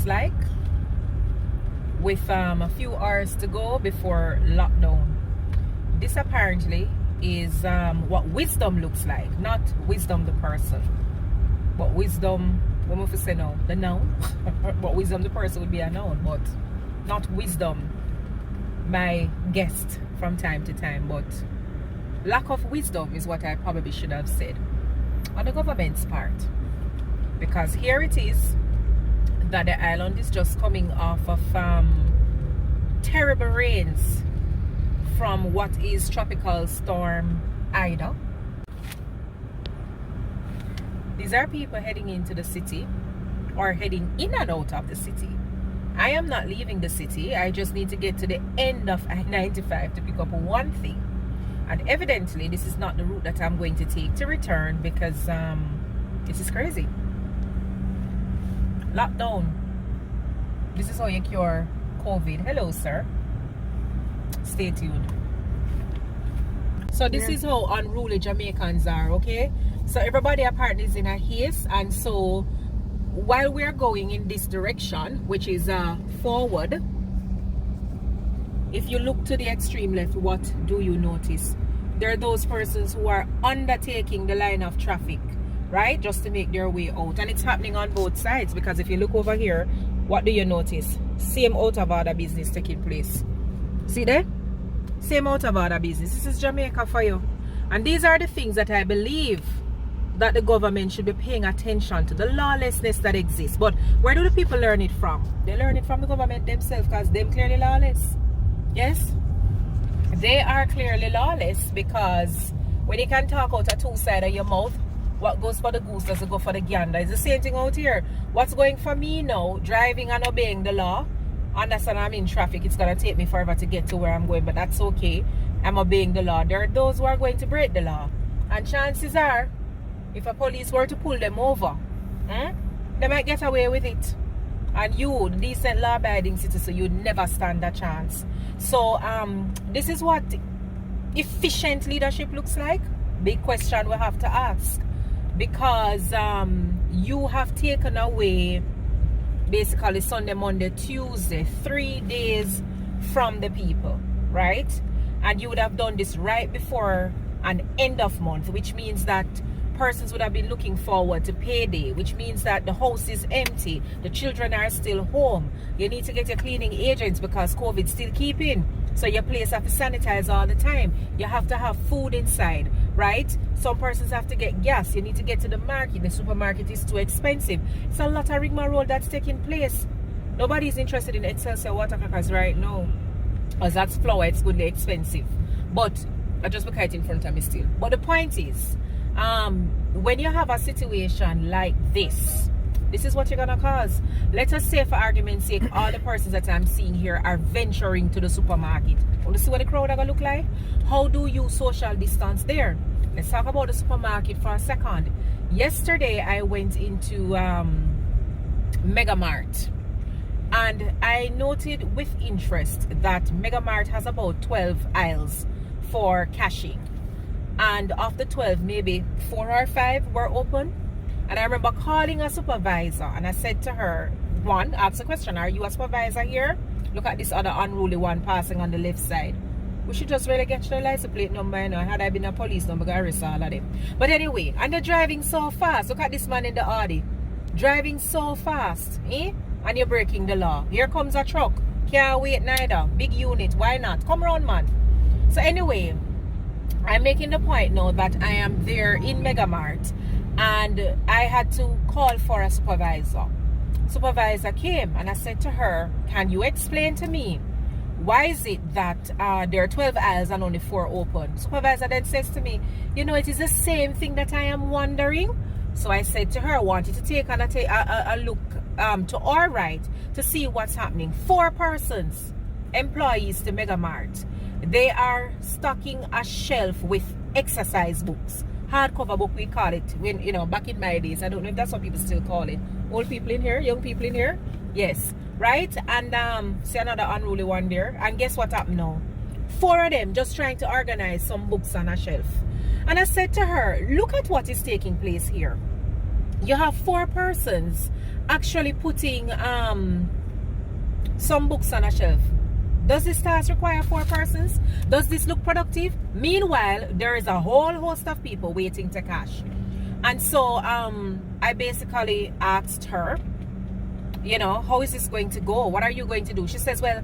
looks like with a few hours to go before lockdown. This apparently is what wisdom looks like, not wisdom the person, but wisdom, what we say now, the noun. But wisdom the person would be a noun, but not wisdom my guest from time to time. But lack of wisdom is what I probably should have said on the government's part, because here it is that the island is just coming off of terrible rains from what is tropical storm Ida. These are people heading into the city or heading in and out of the city. I am not leaving the city. I just need to get to the end of I-95 to pick up one thing. And evidently, this is not the route that I'm going to take to return, because this is crazy. Lockdown. This is how you cure COVID. Hello, sir. Stay tuned. So this is how unruly Jamaicans are, okay? So everybody apparently is in a haste, and so while we're going in this direction, which is forward, if you look to the extreme left, what do you notice? There are those persons who are undertaking the line of traffic, right, just to make their way out. And it's happening on both sides, because if you look over here, what do you notice? Same out of order business taking place. See there? Same out of order business. This is Jamaica for you. And these are the things that I believe that the government should be paying attention to, the lawlessness that exists. But where do the people learn it from? They learn it from the government themselves, because they're clearly lawless. Yes? They are clearly lawless, because when you can talk out of two sides of your mouth, what goes for the goose doesn't go for the gander. It's the same thing out here. What's going for me now, driving and obeying the law, understand I'm in traffic, it's going to take me forever to get to where I'm going, but that's okay. I'm obeying the law. There are those who are going to break the law. And chances are, if a police were to pull them over, they might get away with it. And you, the decent law-abiding citizen, you'd never stand a chance. So this is what efficient leadership looks like. Big question we have to ask. Because you have taken away basically Sunday, Monday, Tuesday, 3 days from the people, right? And you would have done this right before an end of month, which means that persons would have been looking forward to payday, which means that the house is empty, the children are still home. You need to get your cleaning agents because COVID's still keeping. So your place have to sanitize all the time. You have to have food inside, right? Some persons have to get gas. You need to get to the market. The supermarket is too expensive. It's a lot of rigmarole that's taking place. Nobody's interested in Excelsior water crackers right now, because that's flour, it's goodly expensive. But I just look at it in front of me still. But the point is, when you have a situation like this is what you're gonna cause. Let us say, for argument's sake, all the persons that I'm seeing here are venturing to the supermarket. Want to see what the crowd are gonna look like? How do you social distance there? Let's talk about the supermarket for a second. Yesterday I went into Mega Mart, and I noted with interest that Mega Mart has about 12 aisles for cashing. And of the 12, maybe 4 or 5 were open. And I remember calling a supervisor, and I said to her, one, ask a question, are you a supervisor here? Look at this other unruly one passing on the left side. We should just really get your license plate number, you know. Had I been a police number, I arrest all of them. But anyway, and they're driving so fast. Look at this man in the Audi. Driving so fast, eh? And you're breaking the law. Here comes a truck. Can't wait neither. Big unit, why not? Come around, man. So anyway, I'm making the point now that I am there in Mega Mart, and I had to call for a supervisor. Supervisor came, and I said to her, can you explain to me why is it that there are 12 aisles and only 4 open? Supervisor then says to me, you know, it is the same thing that I am wondering. So I said to her, I want you to take a look to our right to see what's happening. 4 persons, employees to Mega Mart. They are stocking a shelf with exercise books. Hardcover book, we call it. When, you know, back in my days, I don't know if that's what people still call it. Old people in here, young people in here. Yes, right? And see another unruly one there. And guess what happened now? 4 of them just trying to organize some books on a shelf. And I said to her, look at what is taking place here. You have 4 persons actually putting some books on a shelf. Does this task require 4 persons? Does this look productive? Meanwhile, there is a whole host of people waiting to cash. And so I basically asked her, you know, how is this going to go? What are you going to do? She says, well,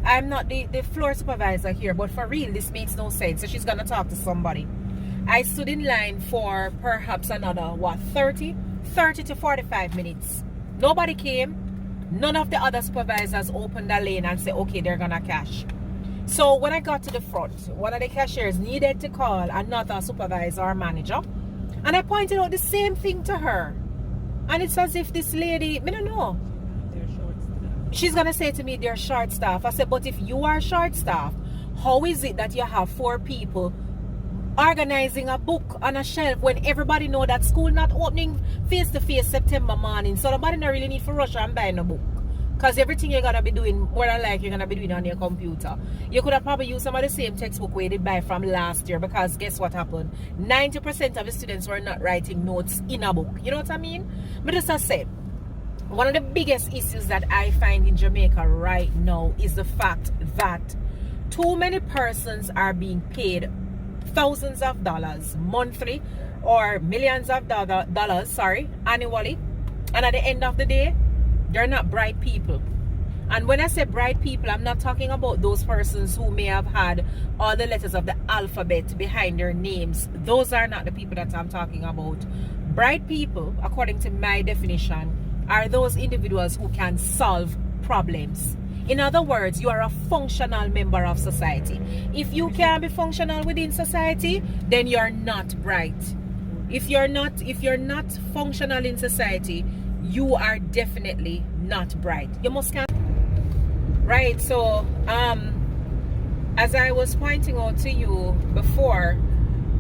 I'm not the floor supervisor here, but for real, this makes no sense. So she's going to talk to somebody. I stood in line for perhaps another, what, 30 to 45 minutes. Nobody came. None of the other supervisors opened the lane and said, okay, they're going to cash. So when I got to the front, one of the cashiers needed to call another supervisor or manager. And I pointed out the same thing to her. And it's as if this lady, I don't know. She's going to say to me, they're short staff. I said, but if you are short staff, how is it that you have 4 people organizing a book on a shelf when everybody know that school not opening face-to-face September morning? So nobody not really need to rush and buy no book. Because everything you're going to be doing, more than like you're going to be doing on your computer. You could have probably used some of the same textbook we did buy from last year, because guess what happened? 90% of the students were not writing notes in a book. You know what I mean? But just as I said, one of the biggest issues that I find in Jamaica right now is the fact that too many persons are being paid thousands of dollars monthly or millions of dollars annually, and at the end of the day, they're not bright people. And when I say bright people, I'm not talking about those persons who may have had all the letters of the alphabet behind their names. Those are not the people that I'm talking about. Bright people, according to my definition, are those individuals who can solve problems. In other words, you are a functional member of society. If you can't be functional within society, then you're not bright. If you're not functional in society, you are definitely not bright. You must can. Right, so as I was pointing out to you before,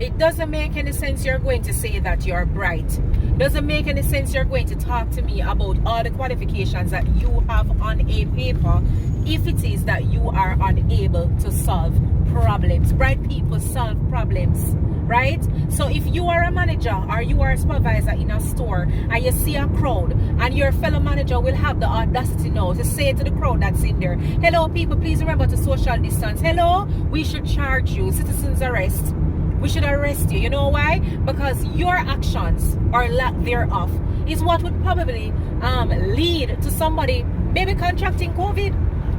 it doesn't make any sense you're going to say that you're bright. Doesn't make any sense you're going to talk to me about all the qualifications that you have on a paper if it is that you are unable to solve problems. Bright people solve problems, right? So if you are a manager or you are a supervisor in a store and you see a crowd, and your fellow manager will have the audacity now to say to the crowd that's in there, hello people, please remember to social distance. Hello, we should charge you citizens arrest. We should arrest you. You know why? Because your actions or lack thereof is what would probably lead to somebody maybe contracting COVID.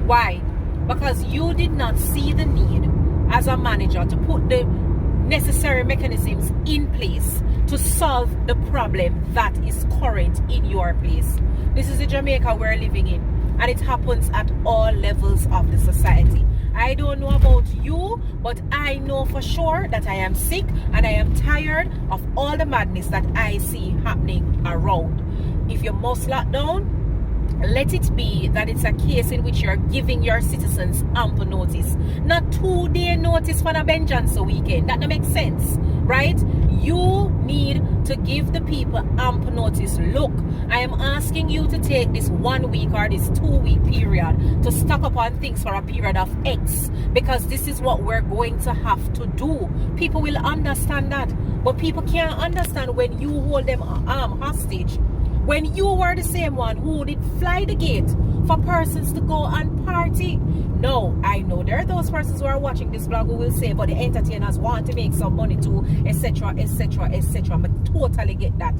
Why? Because you did not see the need as a manager to put the necessary mechanisms in place to solve the problem that is current in your place. This is the Jamaica we're living in, and it happens at all levels of the society. I don't know about you, but I know for sure that I am sick and I am tired of all the madness that I see happening around. If you must lock down, let it be that it's a case in which you're giving your citizens ample notice. Not 2-day notice for the vengeance weekend. That don't make sense, right? You need to give the people ample notice. Look, I am asking you to take this 1 week or this 2-week period to stock up on things for a period of X, because this is what we're going to have to do. People will understand that, but people can't understand when you hold them hostage. When you were the same one who did fly the gate for persons to go and party. No, I know there are those persons who are watching this vlog who will say, but the entertainers want to make some money too, etc, etc, etc. I totally get that.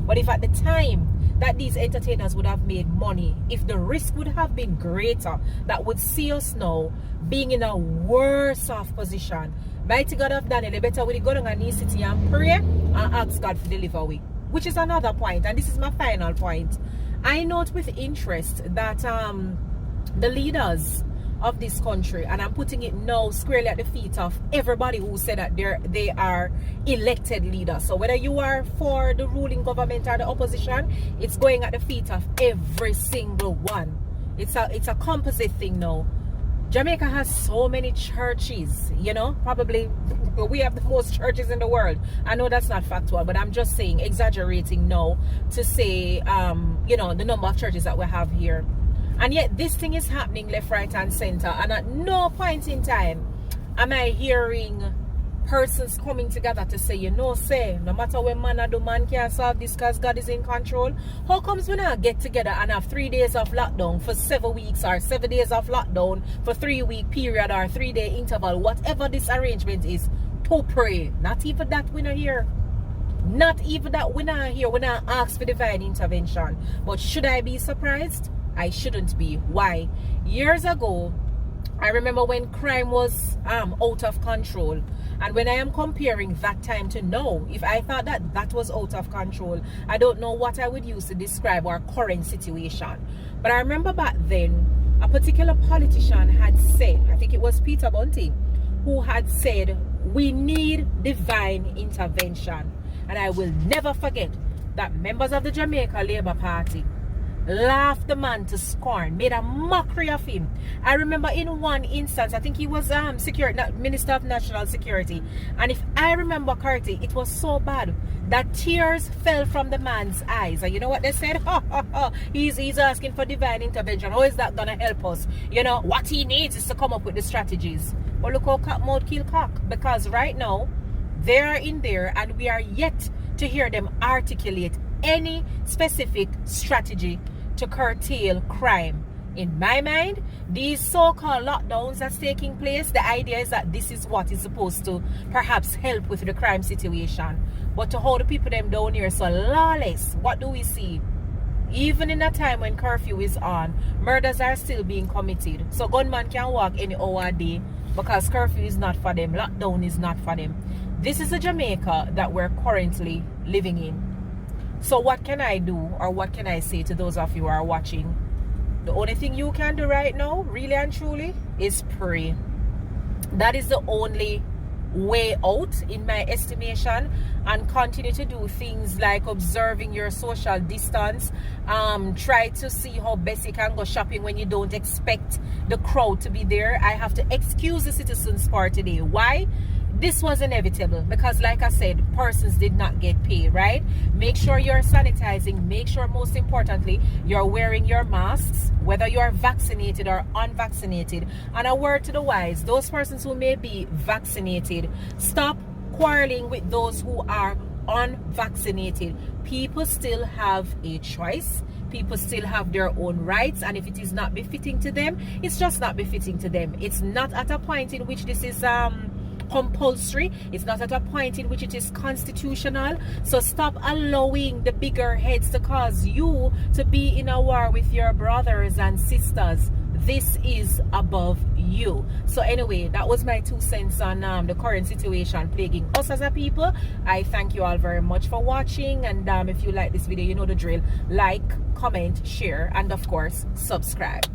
But if at the time that these entertainers would have made money, if the risk would have been greater, that would see us now being in a worse off position. Mighty God of Daniel, better we go down and knee city and pray and ask God to deliver we. Which is another point, and this is my final point. I note with interest that the leaders of this country, and I'm putting it now squarely at the feet of everybody who said that they are elected leaders. So whether you are for the ruling government or the opposition, it's going at the feet of every single one. It's a composite thing now. Jamaica has so many churches, you know, probably we have the most churches in the world. I know that's not factual, but I'm just saying, exaggerating now to say, you know, the number of churches that we have here. And yet this thing is happening left, right and center, and at no point in time am I hearing persons coming together to say, you know, say, no matter when man or do, man can't solve this because God is in control. How comes we not get together and have 3 days of lockdown for 7 weeks, or 7 days of lockdown for 3-week period, or 3-day interval, whatever this arrangement is, to pray? Not even that we not here. Not even that we not here. We not ask for divine intervention. But should I be surprised? I shouldn't be. Why? Years ago, I remember when crime was out of control, and when I am comparing that time to now, if I thought that that was out of control, I don't know what I would use to describe our current situation. But I remember back then, a particular politician had said, I think it was Peter Bunting, who had said, we need divine intervention. And I will never forget that members of the Jamaica Labour Party laughed the man to scorn, made a mockery of him. I remember in one instance, I think he was Minister of National Security, and if I remember correctly, it was so bad that tears fell from the man's eyes. And you know what they said? He's asking for divine intervention. How is that gonna help us? You know, what he needs is to come up with the strategies. But look how cat mouth kill cock, because right now they are in there and we are yet to hear them articulate any specific strategy to curtail crime. In my mind, these so-called lockdowns that's taking place, the idea is that this is what is supposed to perhaps help with the crime situation. But to hold the people them down here so lawless, what do we see? Even in a time when curfew is on, murders are still being committed. So gunman can walk any hour a day because curfew is not for them, lockdown is not for them. This is a Jamaica that we're currently living in. So what can I do, or what can I say to those of you who are watching? The only thing you can do right now, really and truly, is pray. That is the only way out, in my estimation, and continue to do things like observing your social distance. Try to see how best you can go shopping when you don't expect the crowd to be there. I have to excuse the citizens for today. Why? This was inevitable because, like I said, persons did not get paid, right? Make sure you're sanitizing. Make sure, most importantly, you're wearing your masks, whether you're vaccinated or unvaccinated. And a word to the wise, those persons who may be vaccinated, stop quarreling with those who are unvaccinated. People still have a choice. People still have their own rights, and if it is not befitting to them, it's just not befitting to them. It's not at a point in which this is compulsory. It's not at a point in which it is constitutional. So stop allowing the bigger heads to cause you to be in a war with your brothers and sisters. This is above you. So anyway, that was my 2 cents on the current situation plaguing us as a people. I thank you all very much for watching, and if you like this video, you know the drill. Like, comment, share, and of course subscribe.